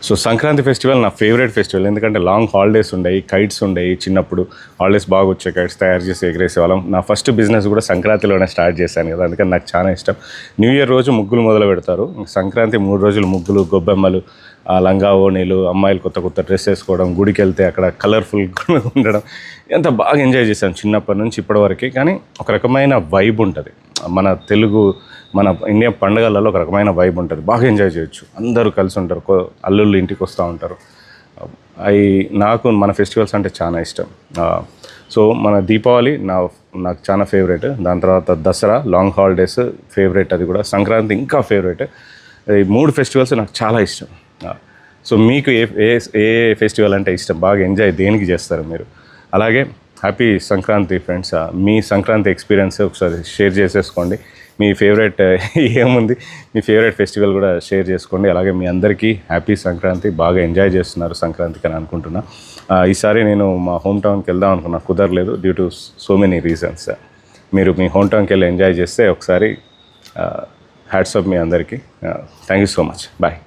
So Sankranti festival నా favourite festival. ఎందుకంటే long holidays ఉండేవి, కైట్స్ ఉండేవి. చిన్నప్పుడు హాలిడేస్ బాగా వచ్చే కైట్స్ తయారు చేసి ఎగరేసేవాళ్ళం. నా ఫస్ట్ బిజినెస్ కూడా సంక్రాంతిలోనే స్టార్ట్ చేశాను కదా, అందుకని నాకు చాలా ఇష్టం. న్యూ ఇయర్ రోజు ముగ్గులు మొదలు పెడతారు. సంక్రాంతి 3 రోజులు ముగ్గులు, గొబ్బెమ్మలు, లంగా ఓణీలు, అమ్మాయిలు కొత్త కొత్త డ్రెస్ వేసుకోవడం, గుడికి వెళ్తే అక్కడ కలర్ఫుల్గా ఉండడం, ఎంత బాగా ఎంజాయ్ చేశాను చిన్నప్పటి నుంచి ఇప్పటివరకు. కానీ ఒక రకమైన వైబ్ ఉంటుంది మన తెలుగు, మన ఇండియా పండుగలలో ఒక రకమైన వైబ్ ఉంటుంది. బాగా ఎంజాయ్ చేయొచ్చు, అందరూ కలిసి ఉంటారు, అల్లుళ్ళు ఇంటికి వస్తూ ఉంటారు. నాకు మన ఫెస్టివల్స్ అంటే చాలా ఇష్టం. సో మన దీపావళి నాకు చాలా ఫేవరెట్. దాని తర్వాత దసరా లాంగ్ హాలిడేస్ ఫేవరెట్, అది కూడా సంక్రాంతి ఇంకా ఫేవరెట్. ఈ 3 ఫెస్టివల్స్ నాకు చాలా ఇష్టం. సో మీకు ఏ ఫెస్టివల్ అంటే ఇష్టం, బాగా ఎంజాయ్ దేనికి చేస్తారు మీరు? అలాగే హ్యాపీ సంక్రాంతి ఫ్రెండ్స్. మీ సంక్రాంతి ఎక్స్పీరియన్స్ ఒకసారి షేర్ చేసేసుకోండి. మీ ఫేవరెట్ ఏముంది, మీ ఫేవరెట్ ఫెస్టివల్ కూడా షేర్ చేసుకోండి. అలాగే మీ అందరికీ హ్యాపీ సంక్రాంతి. బాగా ఎంజాయ్ చేస్తున్నారు సంక్రాంతికి అని అనుకుంటున్నా. ఈసారి నేను మా హోమ్ టౌన్కి వెళ్దాం అనుకున్నా, కుదరలేదు due to so many reasons. మీరు మీ హోమ్ టౌన్కి వెళ్ళి ఎంజాయ్ చేస్తే ఒకసారి హ్యాట్స్ ఆఫ్ మీ అందరికీ. Thank you so much. Bye.